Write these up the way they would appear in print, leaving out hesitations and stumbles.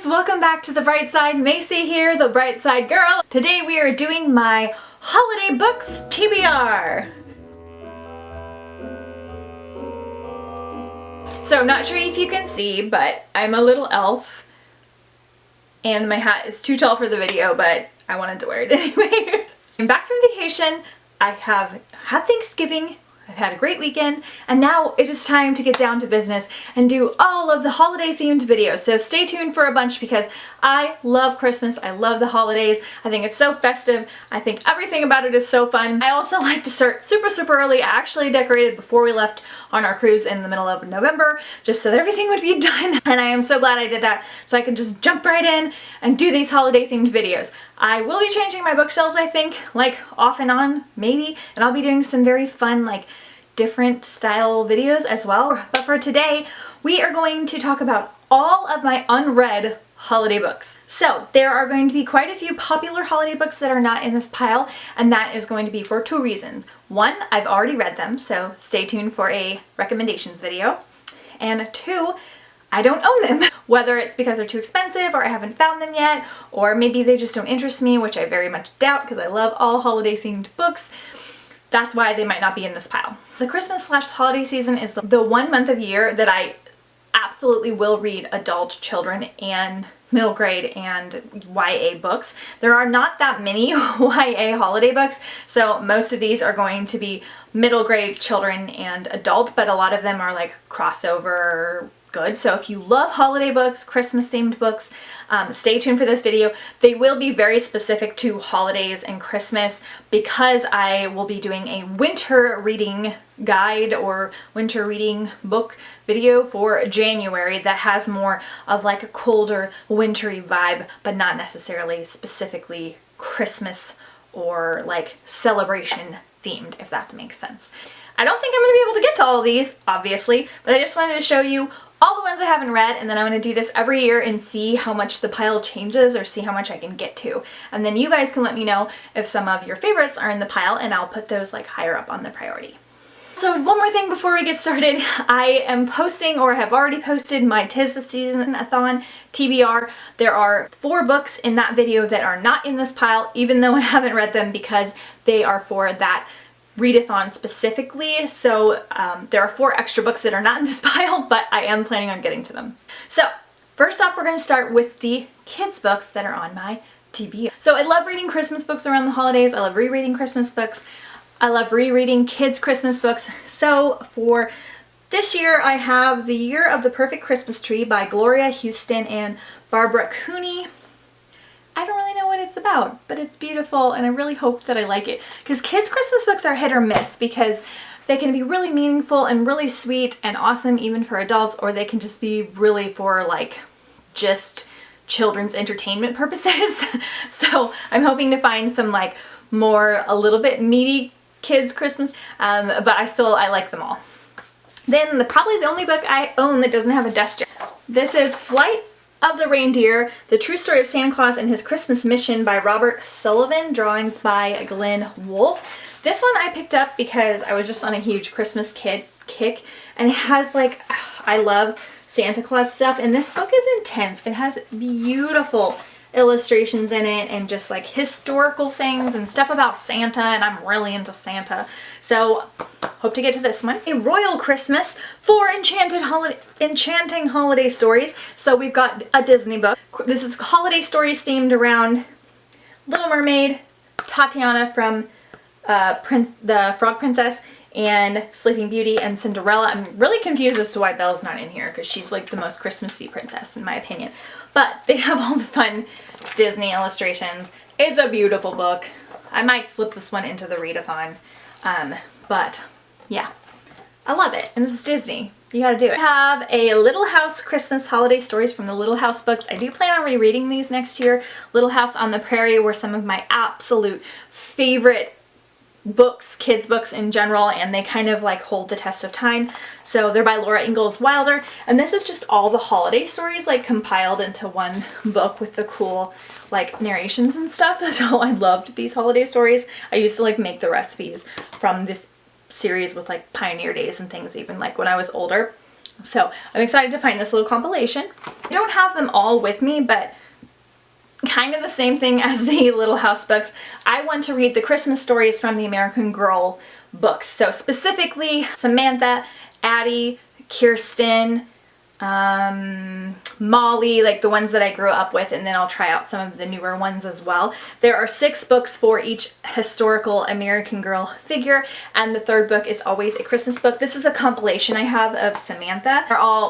guys, welcome back to The Bright Side. Macy here, the Bright Side girl. Today we are doing my holiday books TBR. So I'm not sure if you can see, but I'm a little elf and my hat is too tall for the video, but I wanted to wear it anyway. I'm back from vacation. I have had Thanksgiving. I've had a great weekend, and now it is time to get down to business and do all of the holiday themed videos. So stay tuned for a bunch because I love Christmas. I love the holidays. I think it's so festive. I think everything about it is so fun. I also like to start super early. I actually decorated before we left on our cruise in the middle of November just so that everything would be done, and I am so glad I did that so I can just jump right in and do these holiday themed videos. I will be changing my bookshelves, I think, like off and on, maybe, and I'll be doing some very fun, like, different style videos as well. But for today, we are going to talk about all of my unread holiday books. So there are going to be quite a few popular holiday books that are not in this pile, and that is going to be for two reasons. One, I've already read them, so stay tuned for a recommendations video. And two, I don't own them. Whether it's because they're too expensive or I haven't found them yet, or maybe they just don't interest me, which I very much doubt because I love all holiday themed books. That's why they might not be in this pile. The Christmas/holiday season is the 1 month of year that I absolutely will read adult, children, and middle grade and YA books. There are not that many YA holiday books, so most of these are going to be middle grade, children, and adult, but a lot of them are like crossover good. So if you love holiday books, Christmas themed books, stay tuned for this video. They will be very specific to holidays and Christmas because I will be doing a winter reading guide or winter reading book video for January that has more of like a colder wintry vibe, but not necessarily specifically Christmas or like celebration themed, if that makes sense. I don't think I'm going to be able to get to all of these, obviously, but I just wanted to show you all the ones I haven't read, and then I'm going to do this every year and see how much the pile changes or see how much I can get to. And then you guys can let me know if some of your favorites are in the pile, and I'll put those like higher up on the priority. So one more thing before we get started, I am posting or have already posted my 'Tis the Season-a-thon TBR. There are 4 books in that video that are not in this pile, even though I haven't read them because they are for that readathon specifically. So there are 4 extra books that are not in this pile, but I am planning on getting to them. So first off, we're going to start with the kids books that are on my TBR. So I love reading Christmas books around the holidays. I love rereading Christmas books. I love rereading kids Christmas books. So for this year, I have The Year of the Perfect Christmas Tree by Gloria Houston and Barbara Cooney. I don't really know what it's about, but it's beautiful and I really hope that I like it. Because kids' Christmas books are hit or miss because they can be really meaningful and really sweet and awesome even for adults, or they can just be really for like just children's entertainment purposes. So I'm hoping to find some like more a little bit meaty kids' Christmas, but I like them all. Then probably the only book I own that doesn't have a desk job. This is Flight of the Reindeer, The True Story of Santa Claus and His Christmas Mission by Robert Sullivan, drawings by Glenn Wolfe. This one I picked up because I was just on a huge Christmas kick, and it has like, I love Santa Claus stuff, and this book is intense. It has beautiful illustrations in it and just like historical things and stuff about Santa, and I'm really into Santa. So hope to get to this one. A Royal Christmas, 4 enchanting holiday stories. So we've got a Disney book. This is holiday stories themed around Little Mermaid, Tatiana from the Frog Princess, and Sleeping Beauty and Cinderella. I'm really confused as to why Belle's not in here because she's like the most Christmassy princess in my opinion. But they have all the fun Disney illustrations. It's a beautiful book. I might slip this one into the readathon. But yeah, I love it. And it's Disney. You gotta do it. I have a Little House Christmas holiday stories from the Little House books. I do plan on rereading these next year. Little House on the Prairie were some of my absolute favorite books, kids books in general, and they kind of like hold the test of time. So they're by Laura Ingalls Wilder, and this is just all the holiday stories like compiled into one book with the cool like narrations and stuff. So I loved these holiday stories. I used to like make the recipes from this series with like Pioneer Days and things even like when I was older. So I'm excited to find this little compilation. I don't have them all with me, but kind of the same thing as the Little House books. I want to read the Christmas stories from the American Girl books. So specifically Samantha, Addie, Kirsten, Molly, like the ones that I grew up with, and then I'll try out some of the newer ones as well. There are 6 books for each historical American Girl figure, and the 3rd book is always a Christmas book. This is a compilation I have of Samantha.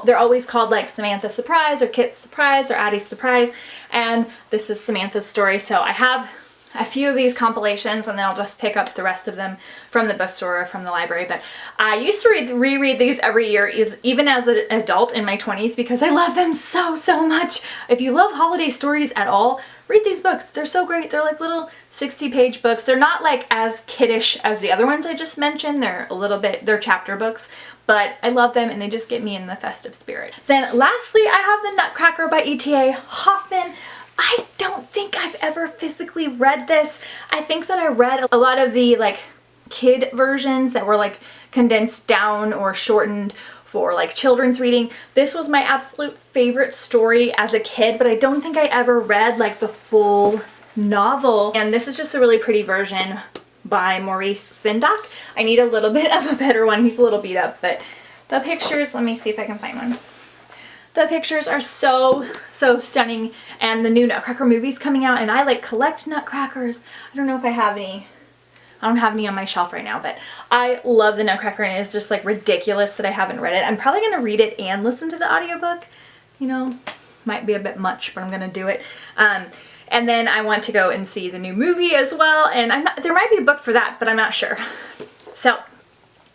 They're always called like Samantha's Surprise or Kit's Surprise or Addie's Surprise, and this is Samantha's story. So I have a few of these compilations, and then I'll just pick up the rest of them from the bookstore or from the library. But I used to reread these every year, even as an adult in my 20s, because I love them so much. If you love holiday stories at all, read these books. They're so great. They're like little 60-page books. They're not like as kiddish as the other ones I just mentioned. They're chapter books, but I love them and they just get me in the festive spirit. Then lastly, I have the Nutcracker by E.T.A. Hoffman. I don't think I've ever physically read this. I think that I read a lot of the like kid versions that were like condensed down or shortened for like children's reading. This was my absolute favorite story as a kid, but I don't think I ever read like the full novel. And this is just a really pretty version by Maurice Sendak. I need a little bit of a better one. He's a little beat up, but the pictures, let me see if I can find one. The pictures are so stunning, and the new Nutcracker movie's coming out, and I like collect Nutcrackers. I don't know if I have any. I don't have any on my shelf right now, but I love the Nutcracker, and it's just like ridiculous that I haven't read it. I'm probably going to read it and listen to the audiobook. You know, might be a bit much, but I'm going to do it. And then I want to go and see the new movie as well, and there might be a book for that, but I'm not sure. So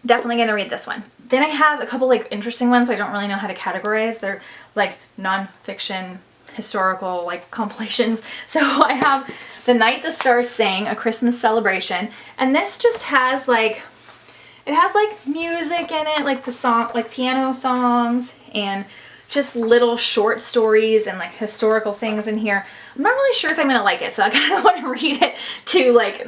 definitely going to read this one. Then I have a couple like interesting ones I don't really know how to categorize. They're like nonfiction, historical like compilations. So I have The Night the Stars Sang, A Christmas Celebration, and this just has like, it has like music in it, like the song, like piano songs, and just little short stories and like historical things in here. I'm not really sure if I'm gonna like it, so I kind of want to read it to like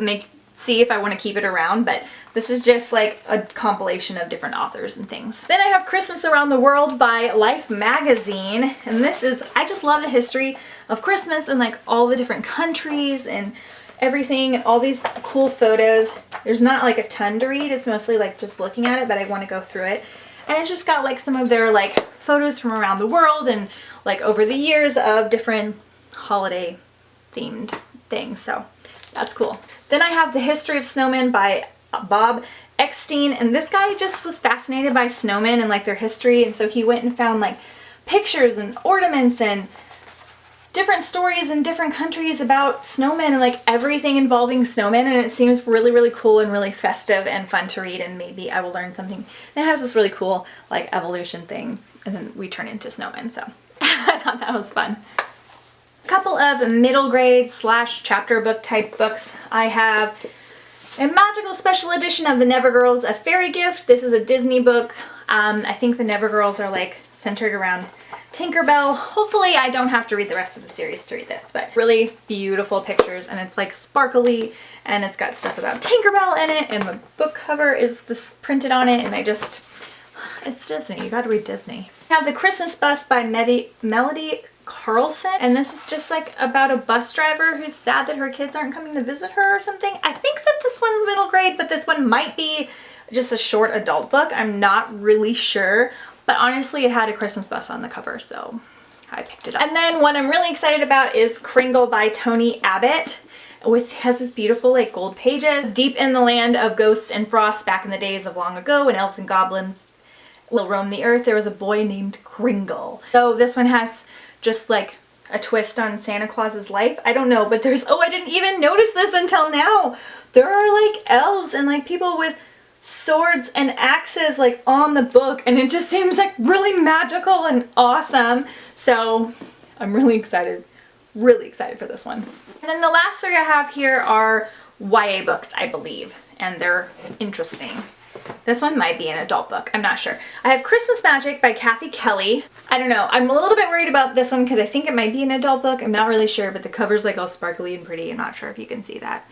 see if I want to keep it around, but this is just like a compilation of different authors and things. Then I have Christmas Around the World by Life magazine, and this is, I just love the history of Christmas and like all the different countries and everything, and all these cool photos. There's not like a ton to read, it's mostly like just looking at it, but I want to go through it. And it's just got like some of their like photos from around the world and like over the years of different holiday themed things, so that's cool. Then I have The History of Snowmen by Bob Eckstein, and this guy just was fascinated by snowmen and like their history, and so he went and found like pictures and ornaments and different stories in different countries about snowmen and like everything involving snowmen, and it seems really cool and really festive and fun to read, and maybe I will learn something. And it has this really cool like evolution thing, and then we turn into snowmen, so I thought that was fun. A couple of middle grade / chapter book type books. I have a magical special edition of The Never Girls, A Fairy Gift. This is a Disney book. I think the Never Girls are like centered around Tinkerbell. Hopefully I don't have to read the rest of the series to read this, but really beautiful pictures, and it's like sparkly, and it's got stuff about Tinkerbell in it, and the book cover is this printed on it, and it's Disney. You gotta read Disney. I have The Christmas Bus by Melody Carlson, and this is just like about a bus driver who's sad that her kids aren't coming to visit her or something. I think that this one's middle grade, but this one might be just a short adult book. I'm not really sure, but honestly it had a Christmas bus on the cover, so I picked it up. And then one I'm really excited about is Kringle by Tony Abbott. Has this beautiful like gold pages. Deep in the land of ghosts and frost, back in the days of long ago when elves and goblins will roam the earth, there was a boy named Kringle. So this one has just like a twist on Santa Claus's life. I don't know, but there's, oh, I didn't even notice this until now. There are like elves and like people with swords and axes like on the book, and it just seems like really magical and awesome. So I'm really excited for this one. And then the last 3 I have here are YA books, I believe, and they're interesting. This one might be an adult book, I'm not sure. I have Christmas Magic by Kathy Kelly. I don't know, I'm a little bit worried about this one because I think it might be an adult book. I'm not really sure, but the cover's like all sparkly and pretty. I'm not sure if you can see that.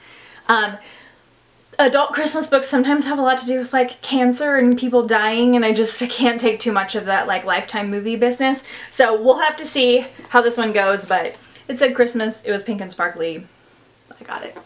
adult Christmas books sometimes have a lot to do with like cancer and people dying, and I can't take too much of that like Lifetime movie business. So we'll have to see how this one goes, but it said Christmas, it was pink and sparkly. I got it.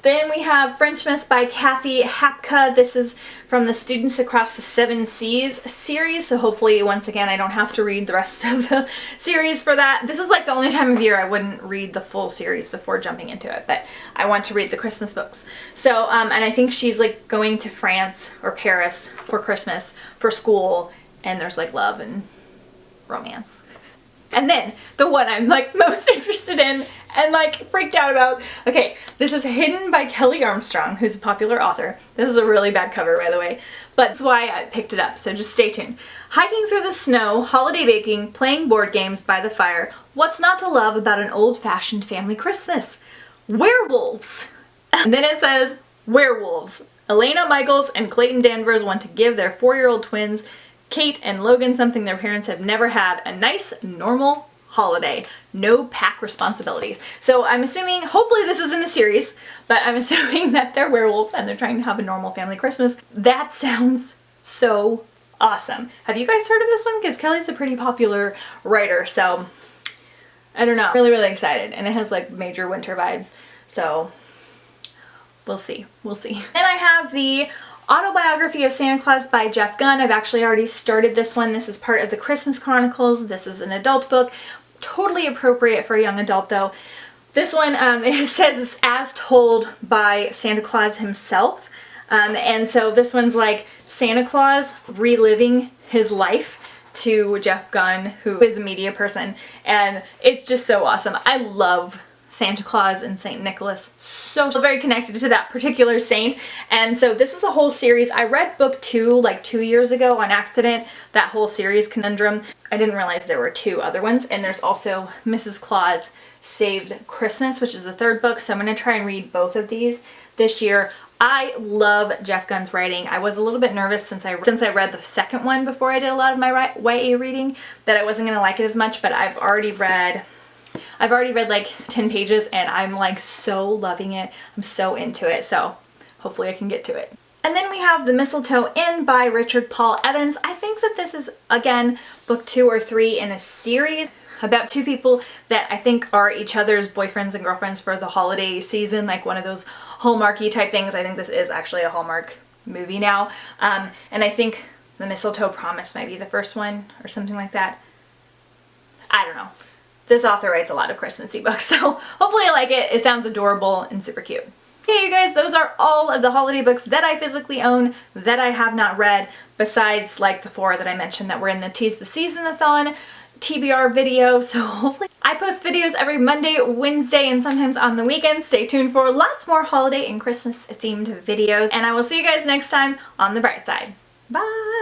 Then we have Frenchmas by Kathy Hapka. This is from the Students Across the Seven Seas series, so hopefully once again I don't have to read the rest of the series for that. This is like the only time of year I wouldn't read the full series before jumping into it, but I want to read the Christmas books. So, and I think she's like going to France or Paris for Christmas for school, and there's like love and romance. And then the one I'm like most interested in and like freaked out about. Okay, this is Hidden by Kelly Armstrong, who's a popular author. This is a really bad cover, by the way, but that's why I picked it up, so just stay tuned. Hiking through the snow, holiday baking, playing board games by the fire. What's not to love about an old-fashioned family Christmas? Werewolves! And then it says, werewolves. Elena Michaels and Clayton Danvers want to give their 4-year-old twins Kate and Logan something their parents have never had, a nice, normal holiday. No pack responsibilities. So I'm assuming, hopefully this isn't a series, but I'm assuming that they're werewolves and they're trying to have a normal family Christmas. That sounds so awesome. Have you guys heard of this one? Because Kelly's a pretty popular writer, so I don't know. Really, really excited. And it has like major winter vibes, so we'll see. We'll see. Then I have the Autobiography of Santa Claus by Jeff Gunn. I've actually already started this one. This is part of the Christmas Chronicles. This is an adult book. Totally appropriate for a young adult though. This one, it says it's as told by Santa Claus himself. And so this one's like Santa Claus reliving his life to Jeff Gunn, who is a media person. And it's just so awesome. I love Santa Claus and St. Nicholas, so very connected to that particular saint. And so this is a whole series. I read book 2 like 2 years ago on accident, that whole series Conundrum. I didn't realize there were 2 other ones, and there's also Mrs. Claus Saved Christmas, which is the 3rd book, so I'm going to try and read both of these this year. I love Jeff Gunn's writing. I was a little bit nervous since I read the 2nd one before I did a lot of my YA reading that I wasn't going to like it as much, but I've already read like 10 pages and I'm like so loving it. I'm so into it, so hopefully I can get to it. And then we have The Mistletoe Inn by Richard Paul Evans. I think that this is, again, book 2 or 3 in a series about 2 people that I think are each other's boyfriends and girlfriends for the holiday season, like one of those Hallmarky type things. I think this is actually a Hallmark movie now. And I think The Mistletoe Promise might be the first one or something like that. I don't know. This author writes a lot of Christmassy books, so hopefully I like it. It sounds adorable and super cute. Okay, you guys, those are all of the holiday books that I physically own that I have not read, besides like the 4 that I mentioned that were in the Tease the Season-a-thon TBR video. So hopefully I post videos every Monday, Wednesday, and sometimes on the weekends. Stay tuned for lots more holiday and Christmas themed videos, and I will see you guys next time on the bright side. Bye!